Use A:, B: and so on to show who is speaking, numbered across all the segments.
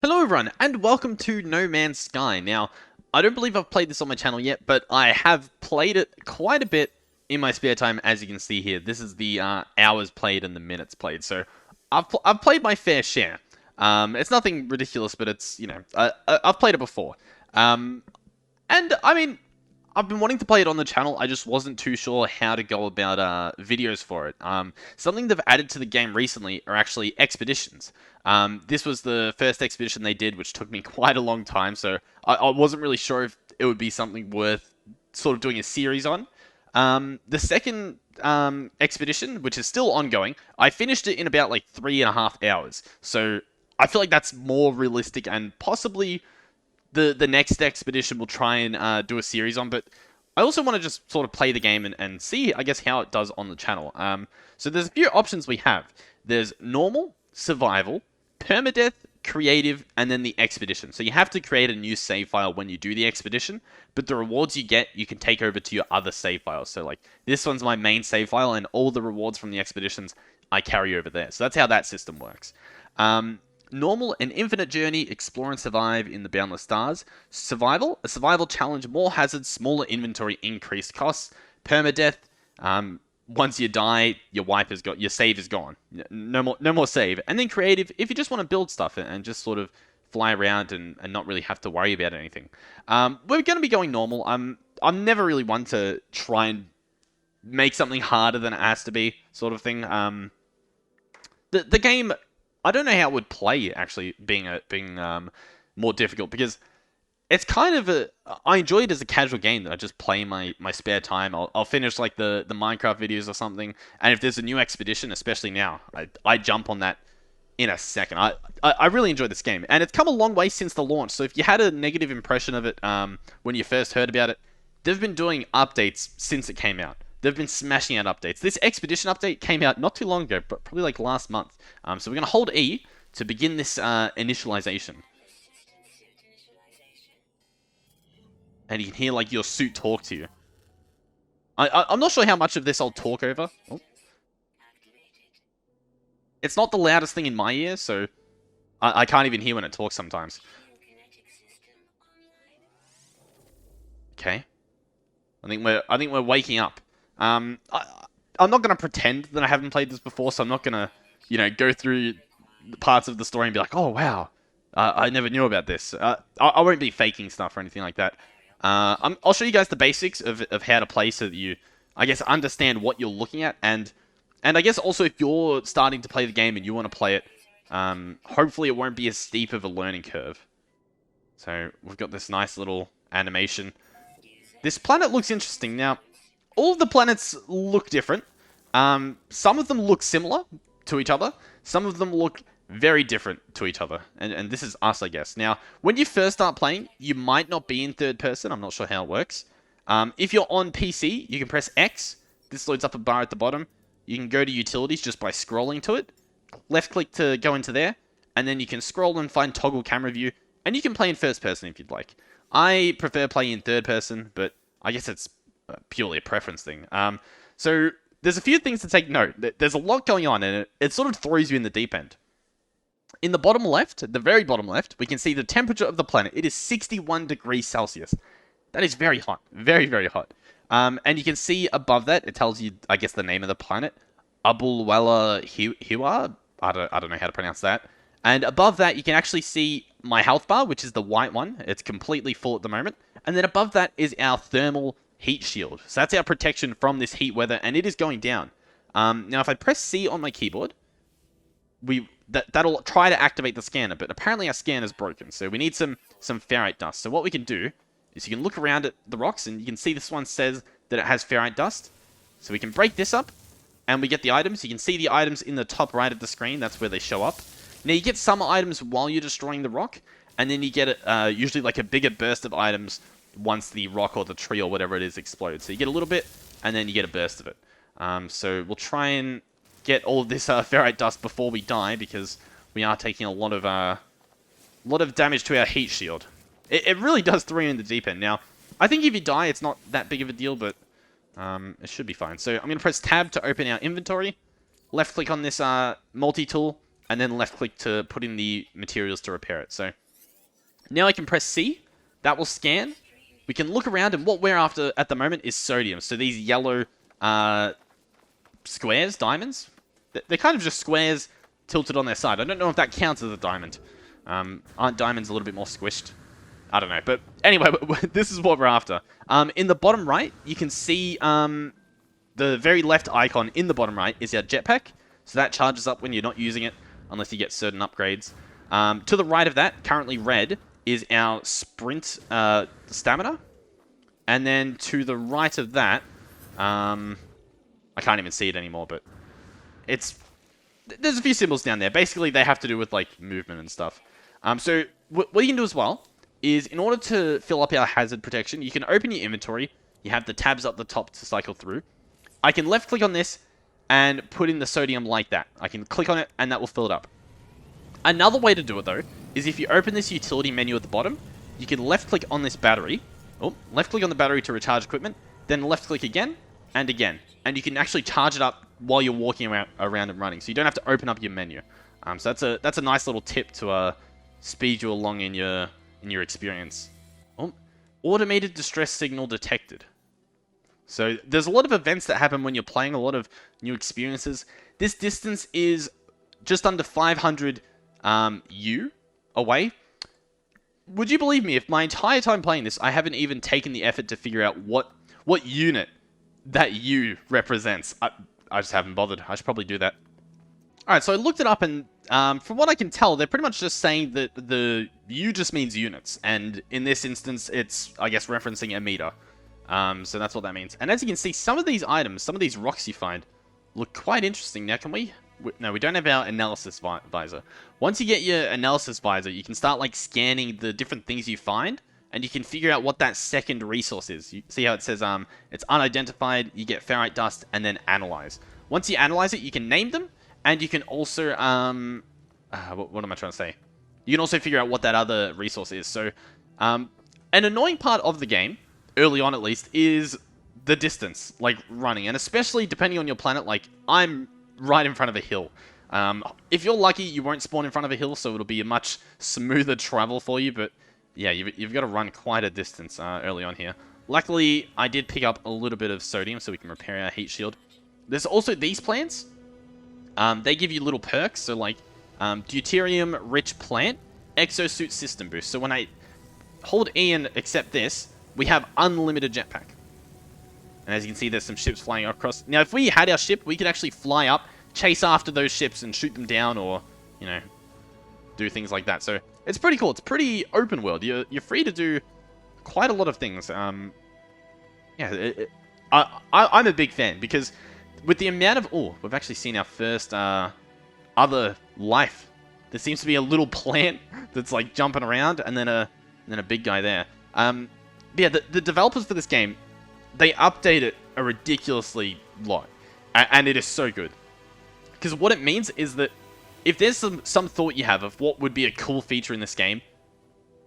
A: Hello everyone, and welcome to No Man's Sky. Now, I don't believe I've played this on my channel yet, but I have played it quite a bit in my spare time, as you can see here. This is the hours played and the minutes played, so I've played my fair share. It's nothing ridiculous, but it's, I've played it before. Um, and, I mean, I've been wanting to play it on the channel. I just wasn't too sure how to go about videos for it. Something they've added to the game recently are actually expeditions. This was the first expedition they did, which took me quite a long time, so I wasn't really sure if it would be something worth sort of doing a series on. The second expedition, which is still ongoing, I finished it in about like 3.5 hours. So I feel like that's more realistic and possibly the next expedition we'll try and do a series on, but I also want to just sort of play the game and see, I guess, how it does on the channel. So there's a few options we have. There's normal, survival, permadeath, creative, and then the expedition. So you have to create a new save file when you do the expedition, but the rewards you get, you can take over to your other save files. So like this one's my main save file, and all the rewards from the expeditions I carry over there. So that's how that system works. Normal, an infinite journey, explore and survive in the boundless stars. Survival, a survival challenge, more hazards, smaller inventory, increased costs. Permadeath, once you die, your save is gone. No more save. And then creative, if you just want to build stuff and just sort of fly around and not really have to worry about anything. We're going to be going normal. I'm never really one to try and make something harder than it has to be, sort of thing. The game, I don't know how it would play actually being more difficult, because it's kind of I enjoy it as a casual game that I just play in my spare time. I'll finish like the Minecraft videos or something, and if there's a new expedition, especially now, I jump on that in a second. I really enjoy this game, and it's come a long way since the launch. So if you had a negative impression of it when you first heard about it, they've been doing updates since it came out. They've been smashing out updates. This expedition update came out not too long ago, but probably like last month. So we're going to hold E to begin this initialization. And you can hear like your suit talk to you. I'm not sure how much of this I'll talk over. Oh. It's not the loudest thing in my ear, so I can't even hear when it talks sometimes. Okay. I think we're waking up. I'm not gonna pretend that I haven't played this before, so I'm not gonna, go through the parts of the story and be like, oh wow, I never knew about this. I won't be faking stuff or anything like that. I'll show you guys the basics of how to play so that you, I guess, understand what you're looking at, and I guess also if you're starting to play the game and you want to play it, hopefully it won't be as steep of a learning curve. So we've got this nice little animation. This planet looks interesting. Now, all of the planets look different. Some of them look similar to each other. Some of them look very different to each other. And this is us, I guess. Now, when you first start playing, you might not be in third person. I'm not sure how it works. If you're on PC, you can press X. This loads up a bar at the bottom. You can go to utilities just by scrolling to it. Left click to go into there. And then you can scroll and find toggle camera view. And you can play in first person if you'd like. I prefer playing in third person, but I guess it's purely a preference thing. So there's a few things to take note. There's a lot going on, and it sort of throws you in the deep end. In the bottom left, the very bottom left, we can see the temperature of the planet. It is 61 degrees Celsius. That is very hot. Very, very hot. And you can see above that, it tells you, I guess, the name of the planet. Abulwela Hiwa? I don't know how to pronounce that. And above that, you can actually see my health bar, which is the white one. It's completely full at the moment. And then above that is our thermal heat shield. So that's our protection from this heat weather, and it is going down. Now, if I press C on my keyboard, that'll try to activate the scanner, but apparently our scanner is broken. So we need some ferrite dust. So what we can do is you can look around at the rocks, and you can see this one says that it has ferrite dust. So we can break this up, and we get the items. You can see the items in the top right of the screen. That's where they show up. Now, you get some items while you're destroying the rock, and then you get usually like a bigger burst of items once the rock or the tree or whatever it is explodes. So you get a little bit, and then you get a burst of it. So we'll try and get all of this ferrite dust before we die, because we are taking a lot of damage to our heat shield. It really does throw you in the deep end. Now, I think if you die, it's not that big of a deal, but it should be fine. So I'm going to press Tab to open our inventory. Left click on this multi-tool. and then left click to put in the materials to repair it. So now I can press C. That will scan. We can look around, and what we're after at the moment is sodium. So these yellow squares, diamonds, they're kind of just squares tilted on their side. I don't know if that counts as a diamond. Aren't diamonds a little bit more squished? I don't know. But anyway, this is what we're after. In the bottom right, you can see the very left icon in the bottom right is our jetpack. So that charges up when you're not using it, unless you get certain upgrades. To the right of that, currently red, is our sprint stamina. And then to the right of that, I can't even see it anymore, but there's a few symbols down there. Basically, they have to do with like movement and stuff. So what you can do as well is, in order to fill up our hazard protection, you can open your inventory. You have the tabs up the top to cycle through. I can left click on this and put in the sodium like that. I can click on it and that will fill it up. Another way to do it though is if you open this utility menu at the bottom, you can left click on this battery. Oh, left click on the battery to recharge equipment, then left click again and again. And you can actually charge it up while you're walking around and running. So you don't have to open up your menu. So that's a nice little tip to speed you along in your experience. Oh, automated distress signal detected. So there's a lot of events that happen when you're playing, a lot of new experiences. This distance is just under 500 U away. Would you believe me, if my entire time playing this, I haven't even taken the effort to figure out what unit that U represents. I just haven't bothered. I should probably do that. Alright, so I looked it up, and from what I can tell, they're pretty much just saying that the U just means units, and in this instance, it's, I guess, referencing a meter. So that's what that means. And as you can see, some of these items, some of these rocks you find, look quite interesting. Now, can we... No, we don't have our analysis visor. Once you get your analysis visor, you can start, like, scanning the different things you find, and you can figure out what that second resource is. You see how it says, it's unidentified, you get ferrite dust, and then analyze. Once you analyze it, you can name them, and you can also, what am I trying to say? You can also figure out what that other resource is. So, an annoying part of the game, early on at least, is the distance, like running. And especially depending on your planet, like, I'm right in front of a hill. If you're lucky, you won't spawn in front of a hill, so it'll be a much smoother travel for you, but yeah, you've got to run quite a distance early on here. Luckily, I did pick up a little bit of sodium so we can repair our heat shield. There's also these plants. They give you little perks, so like deuterium-rich plant, exosuit system boost. So when I hold E and accept this, we have unlimited jetpack. And as you can see, there's some ships flying across. Now, if we had our ship, we could actually fly up, chase after those ships and shoot them down, or, you know, do things like that. So it's pretty cool. It's pretty open world. You're free to do quite a lot of things. Yeah, I'm a big fan, because with the amount of... Oh, we've actually seen our first other life. There seems to be a little plant that's like jumping around, and then a big guy there. Yeah, the developers for this game, they update it a ridiculously lot, and it is so good. Because what it means is that if there's some thought you have of what would be a cool feature in this game,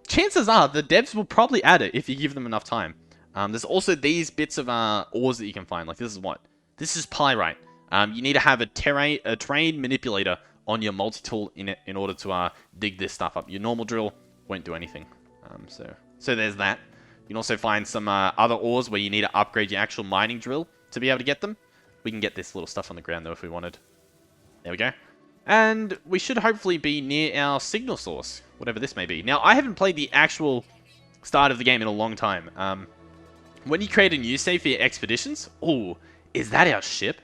A: chances are the devs will probably add it if you give them enough time. There's also these bits of ores that you can find. Like, this is what? This is pyrite. You need to have a terrain manipulator on your multi-tool in order to dig this stuff up. Your normal drill won't do anything. So there's that. You can also find some other ores where you need to upgrade your actual mining drill to be able to get them. We can get this little stuff on the ground, though, if we wanted. There we go. And we should hopefully be near our signal source, whatever this may be. Now, I haven't played the actual start of the game in a long time. When you create a new save for your expeditions... Oh, is that our ship?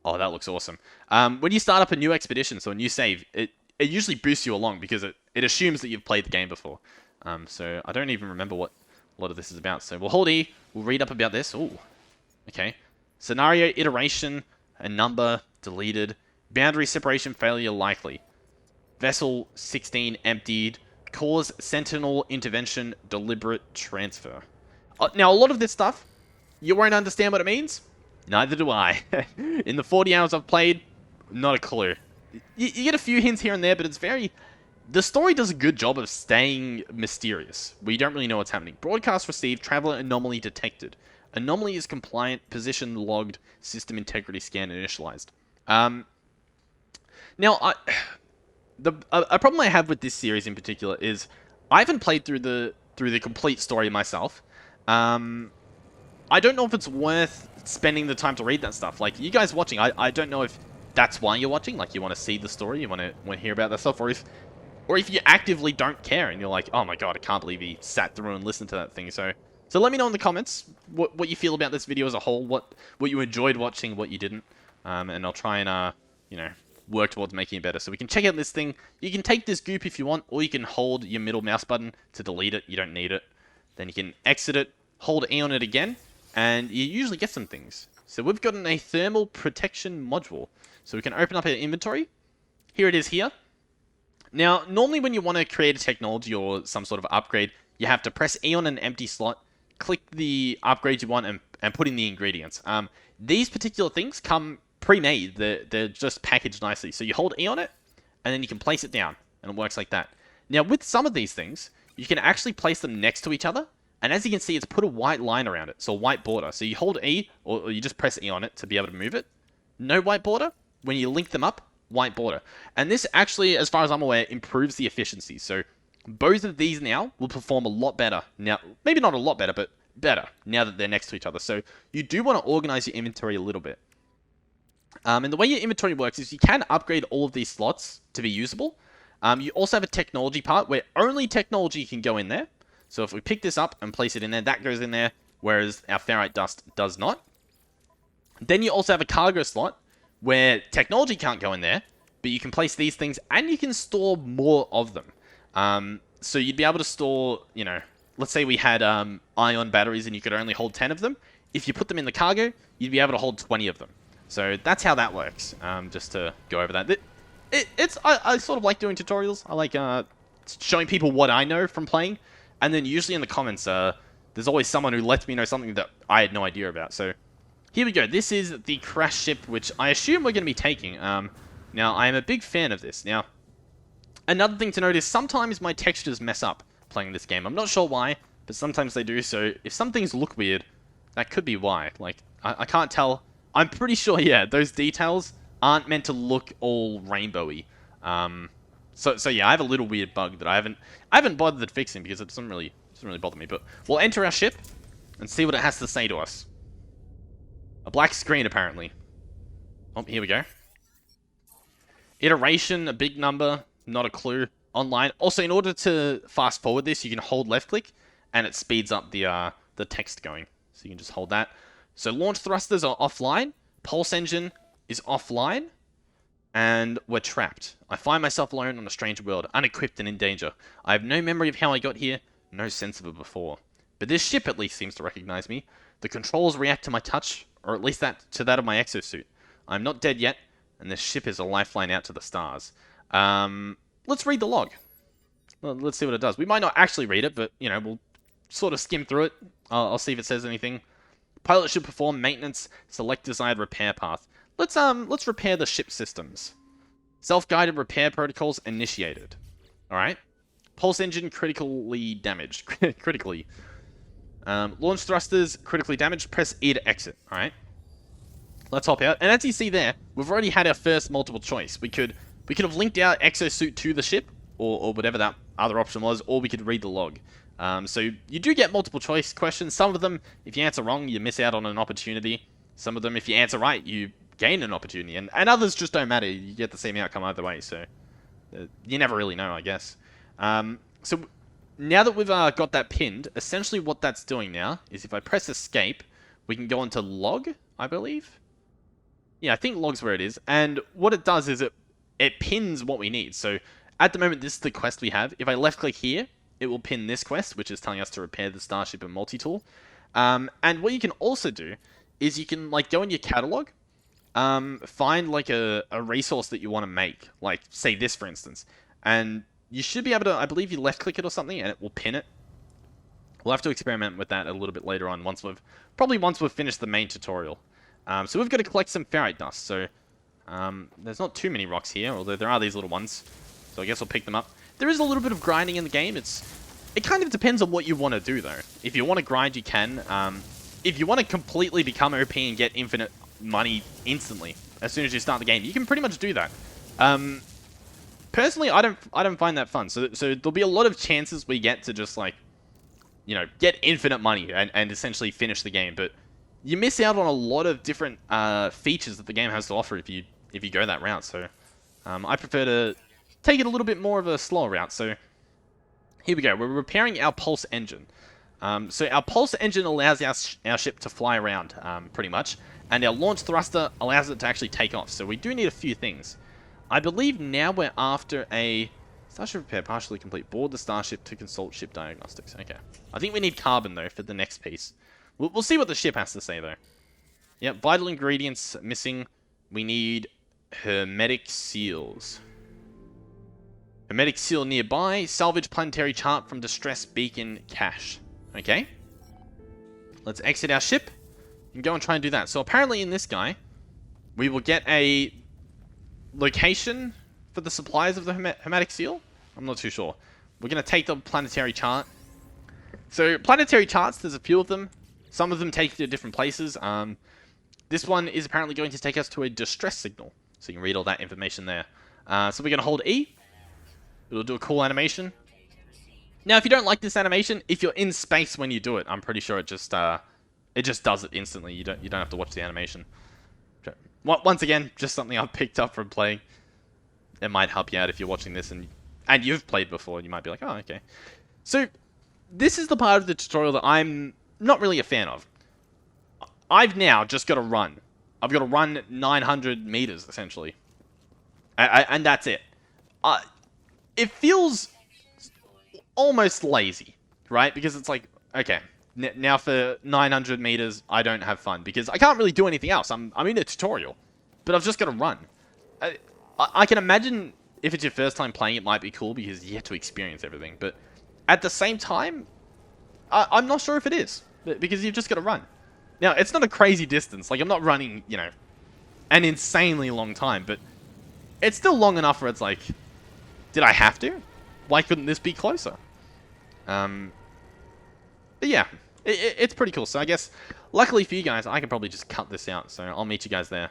A: Oh, that looks awesome. When you start up a new expedition, so a new save, it usually boosts you along because it assumes that you've played the game before. So I don't even remember what a lot of this is about. So we'll hold E, we'll read up about this. Oh, okay. Scenario, iteration, a number, deleted, boundary separation failure likely. Vessel 16 emptied, cause sentinel intervention, deliberate transfer. Now, a lot of this stuff, you won't understand what it means. Neither do I. In the 40 hours I've played, not a clue. You get a few hints here and there, but it's very... The story does a good job of staying mysterious. We don't really know what's happening. Broadcast received, traveler anomaly detected. Anomaly is compliant, position logged, system integrity scan initialized. Now, a problem I have with this series in particular is I haven't played through the complete story myself. I don't know if it's worth spending the time to read that stuff. Like, you guys watching, I don't know if that's why you're watching. Like, you want to see the story, you want to hear about that stuff, or if you actively don't care and you're like, oh my god, I can't believe he sat through and listened to that thing. So let me know in the comments what you feel about this video as a whole, what you enjoyed watching, what you didn't, and I'll try and you know, work towards making it better. So we can check out this thing. You can take this goop if you want, or you can hold your middle mouse button to delete it. You don't need it. Then you can exit it, hold E on it again, and you usually get some things. So we've gotten a thermal protection module. So we can open up our inventory. Here it is here. Now, normally when you want to create a technology or some sort of upgrade, you have to press E on an empty slot, click the upgrade you want, and put in the ingredients. These particular things come pre-made. They're just packaged nicely. So you hold E on it, and then you can place it down, and it works like that. Now, with some of these things, you can actually place them next to each other, and as you can see, it's put a white line around it, so a white border. So you hold E, or you just press E on it to be able to move it. No white border. When you link them up, white border. And this actually, as far as I'm aware, improves the efficiency. So both of these now will perform a lot better. Now, maybe not a lot better, but better now that they're next to each other. So you do want to organize your inventory a little bit. And the way your inventory works is you can upgrade all of these slots to be usable. You also have a technology part where only technology can go in there. So if we pick this up and place it in there, that goes in there, whereas our ferrite dust does not. Then you also have a cargo slot where technology can't go in there, but you can place these things and you can store more of them. So you'd be able to store, you know, let's say we had ion batteries and you could only hold 10 of them. If you put them in the cargo, you'd be able to hold 20 of them. So that's how that works, just to go over that. I sort of like doing tutorials. I like showing people what I know from playing. And then usually in the comments, there's always someone who lets me know something that I had no idea about. So here we go. This is the crash ship, which I assume we're going to be taking. Now, I am a big fan of this. Now, another thing to note is sometimes my textures mess up playing this game. I'm not sure why, but sometimes they do. So if some things look weird, that could be why. Like, I can't tell. I'm pretty sure, yeah, those details aren't meant to look all rainbowy. So yeah, I have a little weird bug that I haven't bothered fixing because it doesn't really bother me. But we'll enter our ship and see what it has to say to us. A black screen, apparently. Oh, here we go. Iteration, a big number, not a clue. Online. Also, in order to fast forward this, you can hold left click, and it speeds up the text going. So you can just hold that. So launch thrusters are offline. Pulse engine is offline. And we're trapped. I find myself alone on a strange world, unequipped and in danger. I have no memory of how I got here, no sense of it before. But this ship at least seems to recognize me. The controls react to my touch, or at least to that of my exosuit. I'm not dead yet, and this ship is a lifeline out to the stars. Let's read the log. Well, let's see what it does. We might not actually read it, but, you know, we'll sort of skim through it. I'll see if it says anything. Pilot should perform maintenance, select desired repair path. Let's repair the ship systems. Self-guided repair protocols initiated. Alright. Pulse engine critically damaged. Critically. Launch thrusters critically damaged. Press E to exit. Alright. Let's hop out. And as you see there, we've already had our first multiple choice. We could have linked our exosuit to the ship, or whatever that other option was, or we could read the log. So you do get multiple choice questions. Some of them, if you answer wrong, you miss out on an opportunity. Some of them, if you answer right, you gain an opportunity. And others just don't matter. You get the same outcome either way. So you never really know, I guess. So now that we've got that pinned, essentially what that's doing now is if I press escape, we can go into log, I believe. Yeah, I think log's where it is. And what it does is it pins what we need. So at the moment, this is the quest we have. If I left click here, it will pin this quest, which is telling us to repair the starship and multi-tool. And what you can also do is you can like go in your catalog, find like a resource that you want to make, like say this for instance, and you should be able to, I believe you left click it or something and it will pin it. We'll have to experiment with that a little bit later on once we've finished the main tutorial. So we've got to collect some ferrite dust. So there's not too many rocks here, although there are these little ones. So I guess we'll pick them up. There is a little bit of grinding in the game. It kind of depends on what you want to do though. If you want to grind, you can. If you want to completely become OP and get infinite money instantly, as soon as you start the game, you can pretty much do that. Personally, I don't find that fun. So there'll be a lot of chances we get to just like, get infinite money and essentially finish the game, but you miss out on a lot of different features that the game has to offer if you go that route. So I prefer to take it a little bit more of a slower route. So here we go. We're repairing our pulse engine. So our pulse engine allows our ship to fly around, pretty much, and our launch thruster allows it to actually take off. So we do need a few things. I believe now we're after a starship repair partially complete. Board the starship to consult ship diagnostics. Okay. I think we need carbon, though, for the next piece. We'll see what the ship has to say, though. Yep, vital ingredients missing. We need hermetic seals. Hermetic seal nearby. Salvage planetary chart from distress beacon cache. Okay. Let's exit our ship and go and try and do that. So apparently in this guy, we will get a location for the supplies of the hermetic seal. I'm not too sure. We're going to take the planetary chart. So planetary charts, there's a few of them. Some of them take you to different places. This one is apparently going to take us to a distress signal. So you can read all that information there. So we're going to hold E. It'll do a cool animation. Now, if you don't like this animation, if you're in space when you do it, I'm pretty sure it just does it instantly. You don't have to watch the animation. Once again, just something I've picked up from playing. It might help you out if you're watching this and you've played before. You might be like, oh, okay. So this is the part of the tutorial that I'm not really a fan of. I've now just got to run. I've got to run 900 meters, essentially. And that's it. It feels almost lazy, right? Because it's like, okay, now for 900 meters, I don't have fun. Because I can't really do anything else. I'm in a tutorial. But I've just got to run. I can imagine if it's your first time playing, it might be cool because you get to experience everything. But at the same time, I'm not sure if it is. Because you've just got to run. Now, it's not a crazy distance. Like, I'm not running, an insanely long time. But it's still long enough where it's like, did I have to? Why couldn't this be closer? But yeah, it's pretty cool. So I guess, luckily for you guys, I can probably just cut this out. So I'll meet you guys there.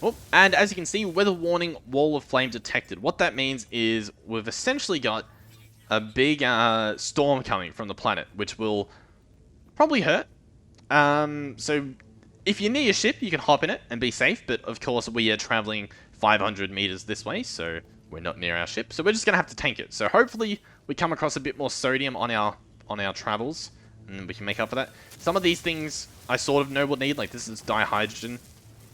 A: Oh, and as you can see, weather warning, wall of flame detected. What that means is we've essentially got a big storm coming from the planet, which will probably hurt. So if you're near your ship, you can hop in it and be safe. But of course, we are traveling 500 meters this way, so we're not near our ship. So we're just gonna have to tank it. So hopefully we come across a bit more sodium on our travels, and we can make up for that. Some of these things I sort of know what need. Like this is dihydrogen.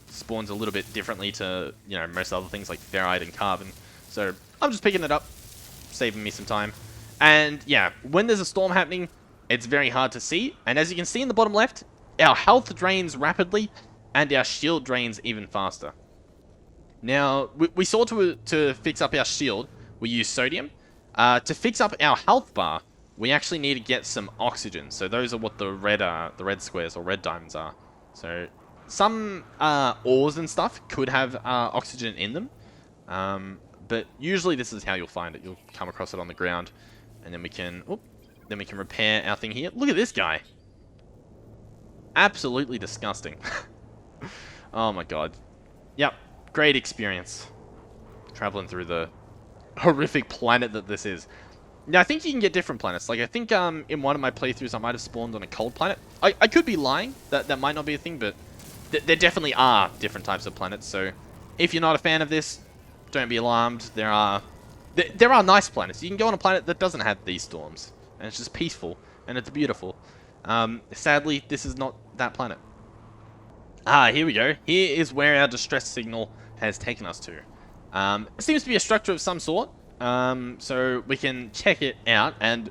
A: Spawns a little bit differently to, most other things like ferrite and carbon. So I'm just picking it up, saving me some time. And yeah, when there's a storm happening, it's very hard to see. And as you can see in the bottom left, our health drains rapidly and our shield drains even faster. Now, we saw to fix up our shield, we use sodium. To fix up our health bar, we actually need to get some oxygen. So those are what the red squares or red diamonds are. So some ores and stuff could have oxygen in them, but usually this is how you'll find it. You'll come across it on the ground, and then we can repair our thing here. Look at this guy, absolutely disgusting. Oh my god. Yep, great experience traveling through the horrific planet that this is. Now I think you can get different planets. Like I think in one of my playthroughs I might have spawned on a cold planet. I could be lying. That might not be a thing, but there definitely are different types of planets, so if you're not a fan of this, don't be alarmed. There are nice planets. You can go on a planet that doesn't have these storms, and it's just peaceful, and it's beautiful. Sadly, this is not that planet. Here we go. Here is where our distress signal has taken us to. It seems to be a structure of some sort, so we can check it out, and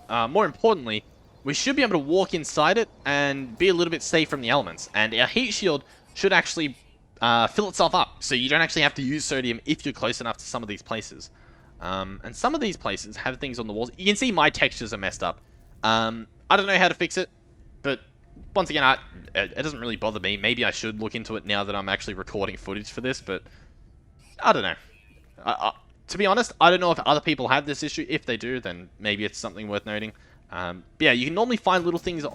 A: more importantly, we should be able to walk inside it and be a little bit safe from the elements. And our heat shield should actually fill itself up, so you don't actually have to use sodium if you're close enough to some of these places. And some of these places have things on the walls. You can see my textures are messed up. I don't know how to fix it, but once again, it doesn't really bother me. Maybe I should look into it now that I'm actually recording footage for this, but I don't know. To be honest, I don't know if other people have this issue. If they do, then maybe it's something worth noting. But yeah, you can normally find little things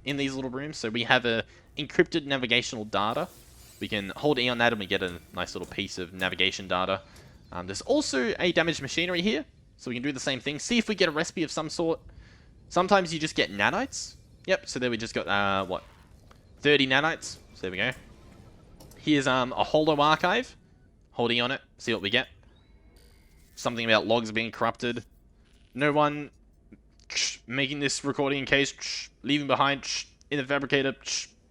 A: in these little rooms. So we have a encrypted navigational data. We can hold E on that and we get a nice little piece of navigation data. There's also a damaged machinery here, so we can do the same thing. See if we get a recipe of some sort. Sometimes you just get nanites. Yep, so there we just got, what? 30 nanites. So there we go. Here's a holo archive. Holding on it, see what we get. Something about logs being corrupted. No one making this recording in case leaving behind in the fabricator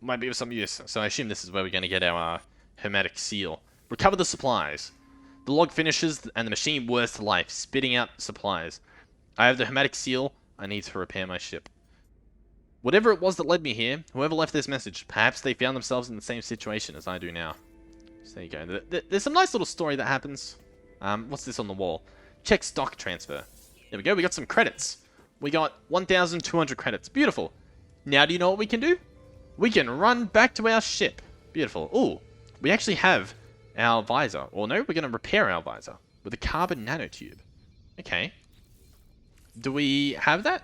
A: might be of some use. So I assume this is where we're going to get our hermetic seal. Recover the supplies. The log finishes and the machine whirs to life, spitting out supplies. I have the hermetic seal. I need to repair my ship. Whatever it was that led me here, whoever left this message, perhaps they found themselves in the same situation as I do now. So there you go. There's some nice little story that happens. What's this on the wall? Check stock transfer. There we go. We got some credits. We got 1,200 credits. Beautiful. Now do you know what we can do? We can run back to our ship. Beautiful. Ooh, we actually have our visor. Or no, we're going to repair our visor with a carbon nanotube. Okay. Do we have that?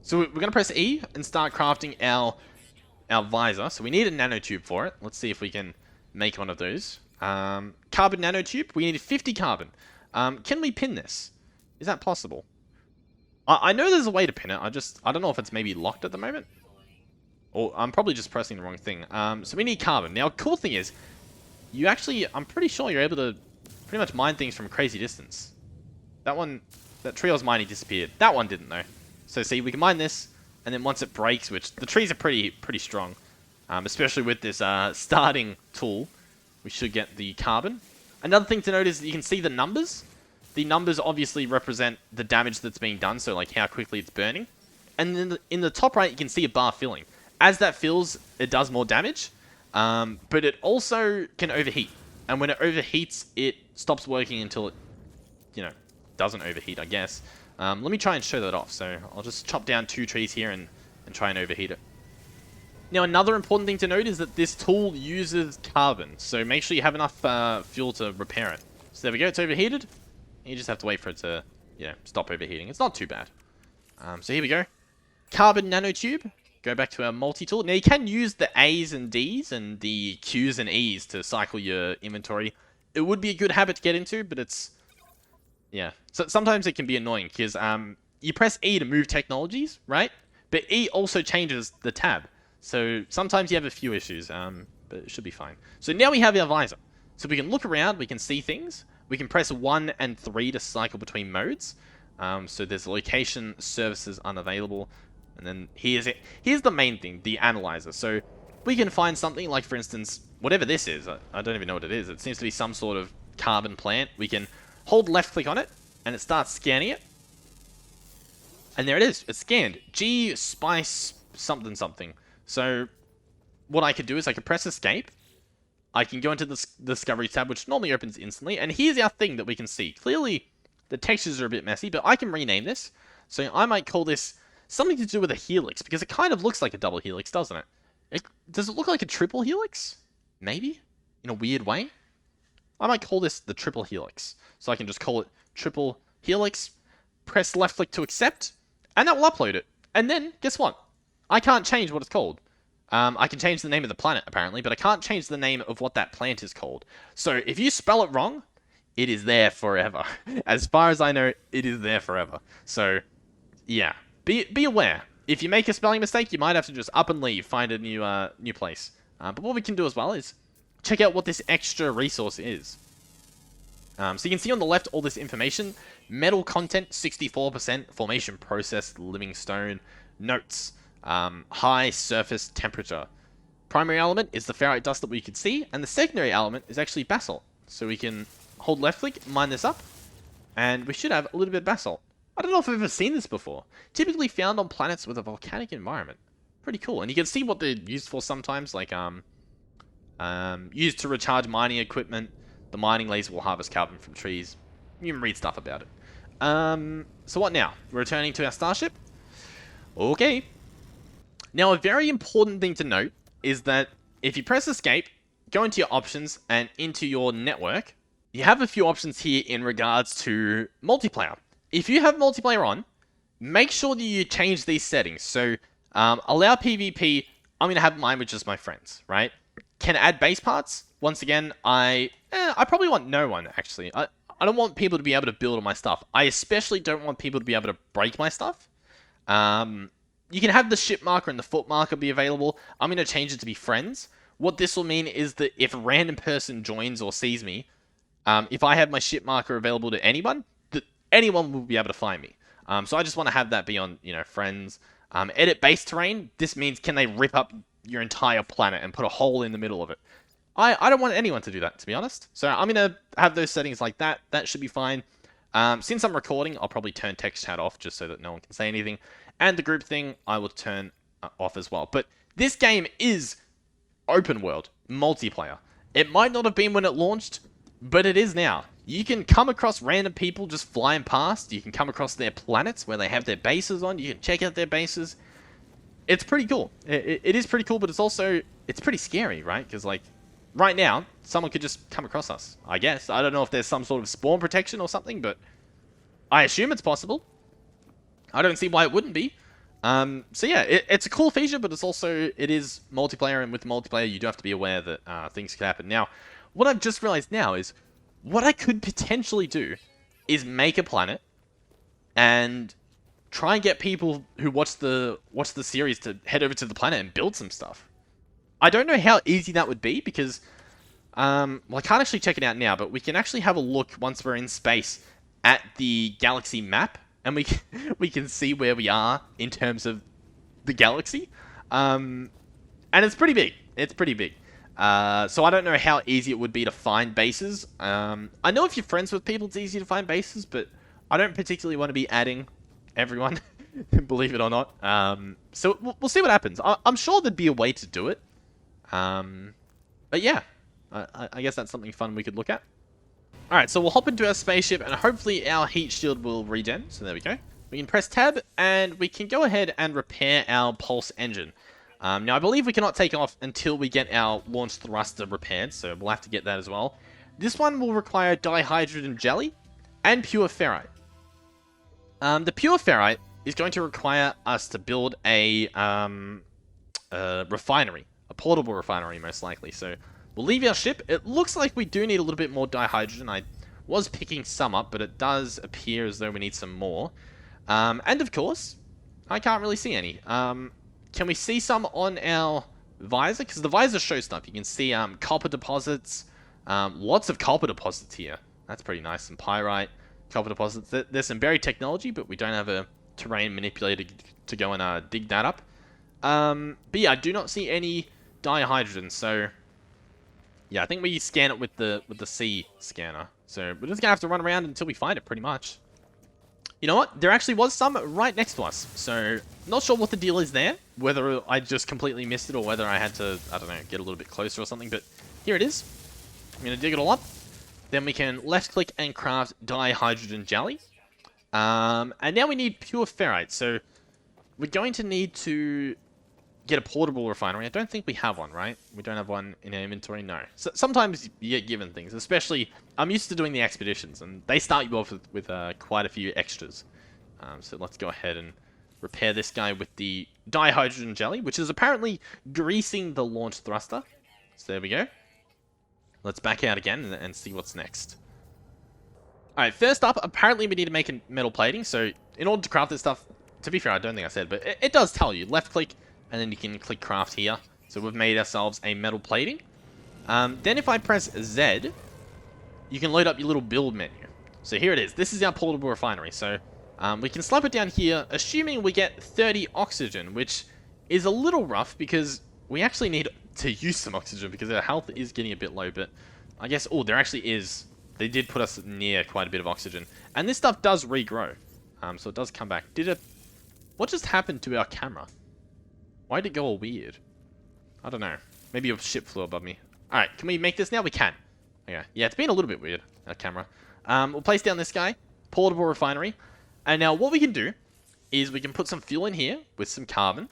A: So we're going to press E and start crafting our visor. So we need a nanotube for it. Let's see if we can make one of those. Carbon nanotube. We need 50 carbon. Can we pin this? Is that possible? I know there's a way to pin it. I don't know if it's maybe locked at the moment. Or I'm probably just pressing the wrong thing. So we need carbon. Now, cool thing is, you actually, I'm pretty sure you're able to pretty much mine things from a crazy distance. That tree I was mining disappeared. That one didn't though. So see, we can mine this, and then once it breaks, which the trees are pretty strong, especially with this starting tool, we should get the carbon. Another thing to note is that you can see the numbers. The numbers obviously represent the damage that's being done, so like how quickly it's burning. And then in the top right, you can see a bar filling. As that fills, it does more damage, but it also can overheat. And when it overheats, it stops working until it, doesn't overheat, I guess. Let me try and show that off. So I'll just chop down 2 trees here and try and overheat it. Now, another important thing to note is that this tool uses carbon, so make sure you have enough fuel to repair it. So there we go, it's overheated. You just have to wait for it to, stop overheating. It's not too bad. So here we go. Carbon nanotube. Go back to our multi-tool. Now, you can use the A's and D's and the Q's and E's to cycle your inventory. It would be a good habit to get into, but it's... yeah. So sometimes it can be annoying, because you press E to move technologies, right? But E also changes the tab. So sometimes you have a few issues, but it should be fine. So now we have our visor. So we can look around, we can see things. We can press 1 and 3 to cycle between modes. So there's location, services unavailable. And then here's it. Here's the main thing, the analyzer. So we can find something like, for instance, whatever this is. I don't even know what it is. It seems to be some sort of carbon plant. We can hold left click on it, and it starts scanning it. And there it is. It's scanned. G spice something something. So what I could do is I could press escape. I can go into the discovery tab, which normally opens instantly. And here's our thing that we can see. Clearly, the textures are a bit messy, but I can rename this. So I might call this something to do with a helix, because it kind of looks like a double helix, doesn't it? Does it look like a triple helix? Maybe? In a weird way? I might call this the triple helix. So I can just call it triple helix, press left click to accept, and that will upload it. And then, guess what? I can't change what it's called. I can change the name of the planet, apparently, but I can't change the name of what that plant is called. So if you spell it wrong, it is there forever. As far as I know, it is there forever. So, yeah. Be aware. If you make a spelling mistake, you might have to just up and leave, find a new place. But what we can do as well is check out what this extra resource is. So you can see on the left all this information. Metal content, 64%. Formation process, living stone. Notes. High surface temperature. Primary element is the ferrite dust that we could see. And the secondary element is actually basalt. So we can hold left click, mine this up. And we should have a little bit of basalt. I don't know if I've ever seen this before. Typically found on planets with a volcanic environment. Pretty cool. And you can see what they're used for sometimes, like used to recharge mining equipment. The mining laser will harvest carbon from trees. You can read stuff about it. So what now? We're returning to our starship? Okay. Now, a very important thing to note is that if you press escape, go into your options and into your network, you have a few options here in regards to multiplayer. If you have multiplayer on, make sure that you change these settings. So, allow PvP, I'm going to have mine with just my friends, right? can add base parts. Once again, I probably want no one, actually. I don't want people to be able to build on my stuff. I especially don't want people to be able to break my stuff. You can have the ship marker and the foot marker be available. I'm going to change it to be friends. What this will mean is that if a random person joins or sees me, if I have my ship marker available to anyone, that anyone will be able to find me. So I just want to have that be on, friends. Edit base terrain. This means can they rip up your entire planet and put a hole in the middle of it. I don't want anyone to do that, to be honest. So I'm going to have those settings like that. That should be fine. Since I'm recording, I'll probably turn text chat off just so that no one can say anything. And the group thing, I will turn off as well. But this game is open world, multiplayer. It might not have been when it launched, but it is now. You can come across random people just flying past. You can come across their planets where they have their bases on. You can check out their bases. It's pretty cool. It is pretty cool, but it's pretty scary, right? Because, like, right now, someone could just come across us, I guess. I don't know if there's some sort of spawn protection or something, but I assume it's possible. I don't see why it wouldn't be. So yeah, it's a cool feature, but it is multiplayer, and with multiplayer, you do have to be aware that things can happen. Now, what I've just realized now is, what I could potentially do is make a planet, and try and get people who watch the series to head over to the planet and build some stuff. I don't know how easy that would be, because, well, I can't actually check it out now, but we can actually have a look once we're in space at the galaxy map, and we can see where we are in terms of the galaxy. And it's pretty big. It's pretty big. So I don't know how easy it would be to find bases. I know if you're friends with people, it's easy to find bases, but I don't particularly want to be adding everyone, believe it or not. So we'll see what happens. I'm sure there'd be a way to do it. But yeah, I guess that's something fun we could look at. Alright, so we'll hop into our spaceship, and hopefully our heat shield will regen. So there we go. We can press tab, and we can go ahead and repair our pulse engine. Now, I believe we cannot take off until we get our launch thruster repaired, so we'll have to get that as well. This one will require dihydrogen jelly and pure ferrite. The pure ferrite is going to require us to build a refinery. A portable refinery, most likely. So we'll leave our ship. It looks like we do need a little bit more dihydrogen. I was picking some up, but it does appear as though we need some more. And of course, I can't really see any. Can we see some on our visor? Because the visor shows stuff. You can see copper deposits. Lots of copper deposits here. That's pretty nice. Some pyrite, copper deposits. There's some buried technology, but we don't have a terrain manipulator to go and dig that up. But yeah, I do not see any dihydrogen, so yeah, I think we scan it with the C scanner. So we're just gonna have to run around until we find it, pretty much. You know what? There actually was some right next to us, so not sure what the deal is there. Whether I just completely missed it or whether I had to, I don't know, get a little bit closer or something. But here it is. I'm gonna dig it all up. Then we can left click and craft dihydrogen jelly. And now we need pure ferrite. So we're going to need to get a portable refinery. I don't think we have one, right? We don't have one in our inventory, no. So sometimes you get given things, especially, I'm used to doing the expeditions, and they start you off with quite a few extras. So let's go ahead and repair this guy with the dihydrogen jelly, which is apparently greasing the launch thruster. So there we go. Let's back out again and see what's next. Alright, first up, apparently we need to make a metal plating, so in order to craft this stuff, to be fair, I don't think I said, but it does tell you. Left click, and then you can click craft here. So we've made ourselves a metal plating. Then if I press Z, you can load up your little build menu. So here it is. This is our portable refinery. So we can slap it down here, assuming we get 30 oxygen, which is a little rough because we actually need to use some oxygen because our health is getting a bit low. But I guess, oh, there actually is. They did put us near quite a bit of oxygen. And this stuff does regrow. So it does come back. What just happened to our camera? Why did it go all weird? I don't know. Maybe your ship flew above me. Alright, can we make this now? We can. Okay. Yeah, it's been a little bit weird, our camera. We'll place down this guy. Portable refinery. And now what we can do is we can put some fuel in here with some carbon.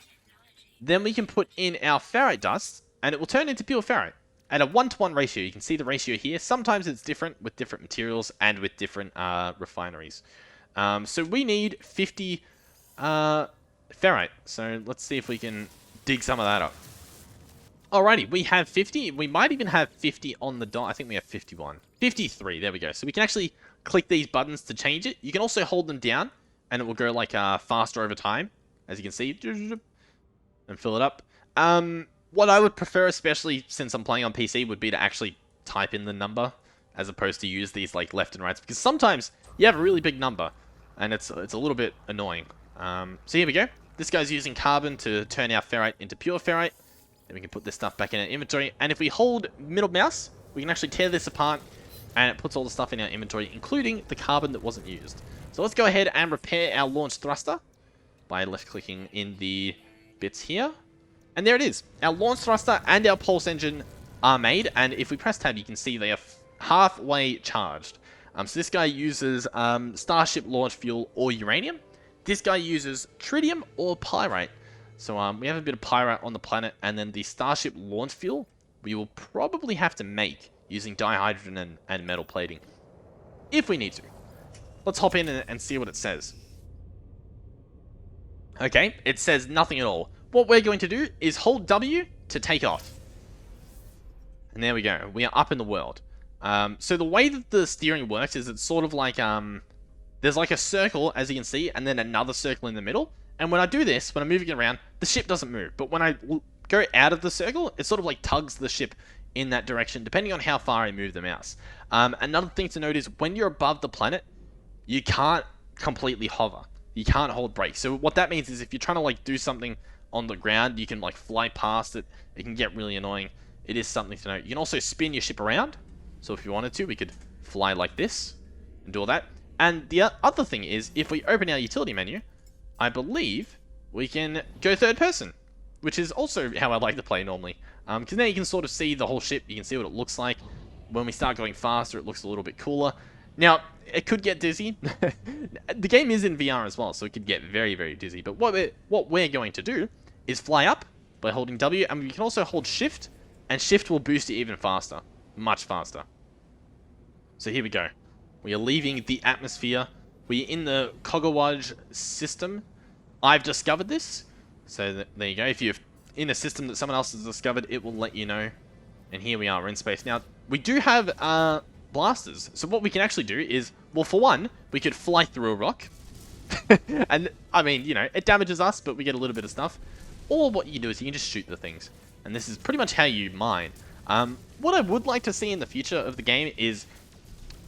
A: Then we can put in our ferrite dust, and it will turn into pure ferrite. At a 1-to-1 ratio. You can see the ratio here. Sometimes it's different with different materials and with different refineries. So we need 50... ferrite. So let's see if we can dig some of that up. Alrighty, we have 50. We might even have 50 on the dot. I think we have 51. 53, there we go. So we can actually click these buttons to change it. You can also hold them down, and it will go like faster over time, as you can see, and fill it up. What I would prefer, especially since I'm playing on PC, would be to actually type in the number, as opposed to use these like left and rights, because sometimes you have a really big number, and it's a little bit annoying. So here we go. This guy's using carbon to turn our ferrite into pure ferrite. Then we can put this stuff back in our inventory. And if we hold middle mouse, we can actually tear this apart, and it puts all the stuff in our inventory, including the carbon that wasn't used. So let's go ahead and repair our launch thruster by left-clicking in the bits here. And there it is. Our launch thruster and our pulse engine are made. And if we press tab, you can see they are halfway charged. So this guy uses Starship launch fuel or uranium. This guy uses tritium or pyrite. So we have a bit of pyrite on the planet, and then the Starship launch fuel we will probably have to make using dihydrogen and metal plating, if we need to. Let's hop in and see what it says. Okay, it says nothing at all. What we're going to do is hold W to take off. And there we go. We are up in the world. So the way that the steering works is it's sort of like, there's like a circle, as you can see, and then another circle in the middle. And when I do this, when I'm moving it around, the ship doesn't move. But when I go out of the circle, it sort of like tugs the ship in that direction, depending on how far I move the mouse. Another thing to note is when you're above the planet, you can't completely hover. You can't hold brakes. So what that means is if you're trying to like do something on the ground, you can like fly past it. It can get really annoying. It is something to note. You can also spin your ship around. So if you wanted to, we could fly like this and do all that. And the other thing is, if we open our utility menu, I believe we can go third person, which is also how I like to play normally. Because now you can sort of see the whole ship, you can see what it looks like. When we start going faster, it looks a little bit cooler. Now, it could get dizzy. The game is in VR as well, so it could get very, very dizzy. But what we're going to do is fly up by holding W, and we can also hold Shift, and Shift will boost it even faster. Much faster. So here we go. We are leaving the atmosphere. We're in the Kogawaj system. I've discovered this. So there you go. If you're in a system that someone else has discovered, it will let you know. And here we are, we're in space. Now, we do have blasters. So what we can actually do is, well, for one, we could fly through a rock. And, I mean, you know, it damages us, but we get a little bit of stuff. Or what you can do is you can just shoot the things. And this is pretty much how you mine. What I would like to see in the future of the game is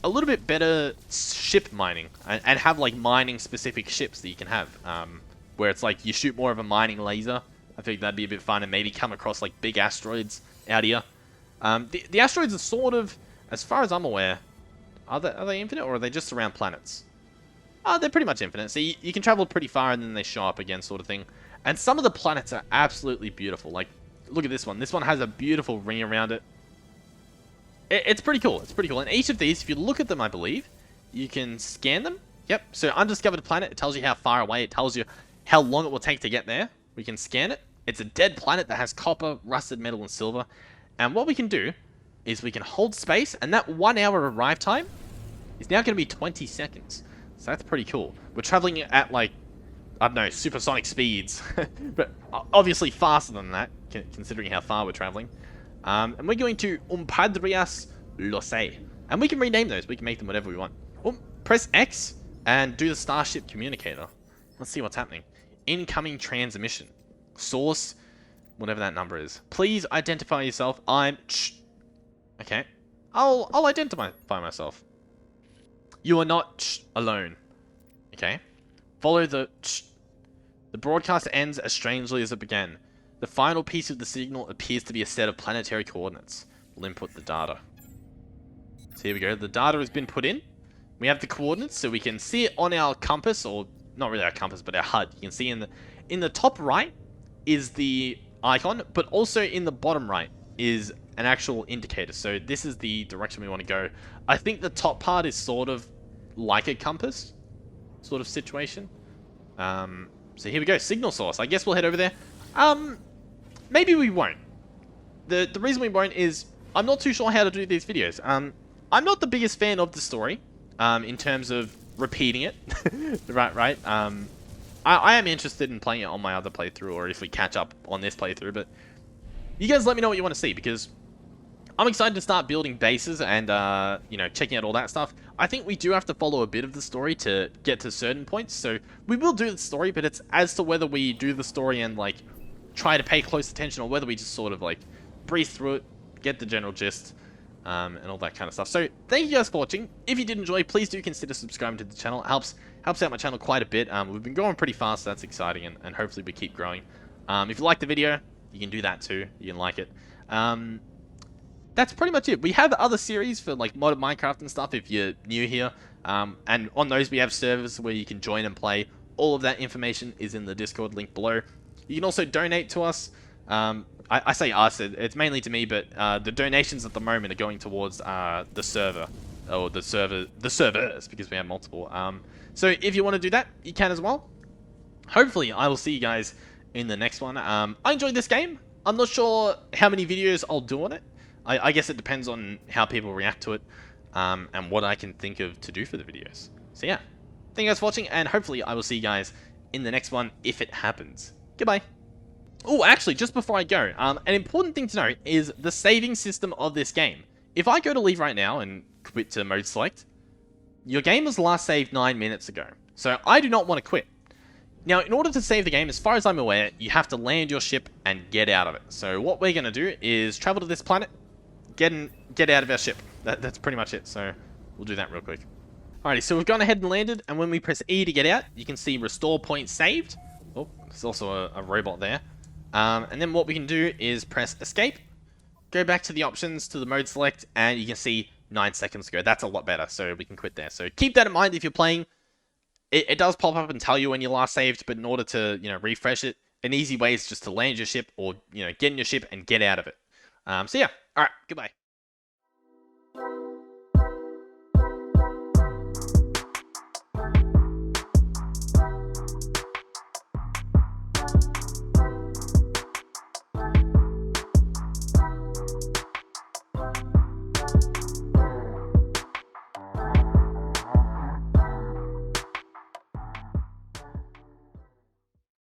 A: a little bit better ship mining, and have like mining specific ships that you can have, where it's like you shoot more of a mining laser. I think that'd be a bit fun, and maybe come across like big asteroids out here. The asteroids are sort of, as far as I'm aware, are they infinite, or are they just around planets? They're pretty much infinite, so you can travel pretty far and then they show up again, sort of thing. And some of the planets are absolutely beautiful. Like, look at this one. This one has a beautiful ring around it. It's pretty cool. It's pretty cool. And each of these, if you look at them, I believe, you can scan them. Yep. So undiscovered planet, it tells you how far away. It tells you how long it will take to get there. We can scan it. It's a dead planet that has copper, rusted metal, and silver. And what we can do is we can hold space, and that 1 hour arrive time is now going to be 20 seconds. So that's pretty cool. We're traveling at like, I don't know, supersonic speeds. But obviously faster than that, considering how far we're traveling. And we're going to Umpadrias Losei. And we can rename those. We can make them whatever we want. Press X and do the Starship communicator. Let's see what's happening. Incoming transmission. Source, whatever that number is. Please identify yourself. Okay. I'll identify myself. You are not alone. Okay. Follow the The broadcast ends as strangely as it began. The final piece of the signal appears to be a set of planetary coordinates. We'll input the data. So here we go. The data has been put in. We have the coordinates, so we can see it on our compass, or not really our compass, but our HUD. You can see in the top right is the icon, but also in the bottom right is an actual indicator. So this is the direction we want to go. I think the top part is sort of like a compass sort of situation. So here we go. Signal source. I guess we'll head over there. Maybe we won't. The reason we won't is I'm not too sure how to do these videos. I'm not the biggest fan of the story, in terms of repeating it. right. I am interested in playing it on my other playthrough, or if we catch up on this playthrough, but You guys let me know what you want to see, because I'm excited to start building bases and, you know, checking out all that stuff. I think we do have to follow a bit of the story to get to certain points, so we will do the story, but it's as to whether we do the story and, like, try to pay close attention, or whether we just sort of, like, breeze through it, get the general gist, and all that kind of stuff. So, thank you guys for watching. If you did enjoy, please do consider subscribing to the channel. It helps out my channel quite a bit. We've been growing pretty fast, so that's exciting, and hopefully we keep growing. If you like the video, you can do that too. You can like it. That's pretty much it. We have other series for like modded Minecraft and stuff if you're new here. And on those we have servers where you can join and play. All of that information is in the Discord link below. You can also donate to us. I say us, it's mainly to me, but the donations at the moment are going towards the server. Or the servers, because we have multiple. So if you want to do that, you can as well. Hopefully I will see you guys in the next one. I enjoyed this game. I'm not sure how many videos I'll do on it. I guess it depends on how people react to it, and what I can think of to do for the videos. So yeah, thank you guys for watching, and hopefully I will see you guys in the next one if it happens. Goodbye. Oh, actually, just before I go, an important thing to note is the saving system of this game. If I go to leave right now and quit to mode select, your game was last saved 9 minutes ago. So I do not want to quit. Now, in order to save the game, as far as I'm aware, you have to land your ship and get out of it. So what we're going to do is travel to this planet, get out of our ship. That's pretty much it, so we'll do that real quick. Alrighty, so we've gone ahead and landed, and when we press E to get out, you can see restore point saved. Oh, there's also a robot there. And then what we can do is press escape, go back to the options, to the mode select, and you can see 9 seconds ago. That's a lot better, so we can quit there. So keep that in mind if you're playing. It does pop up and tell you when you last saved, but in order to, you know, refresh it, an easy way is just to land your ship, or, you know, get in your ship and get out of it. So yeah, alright, goodbye.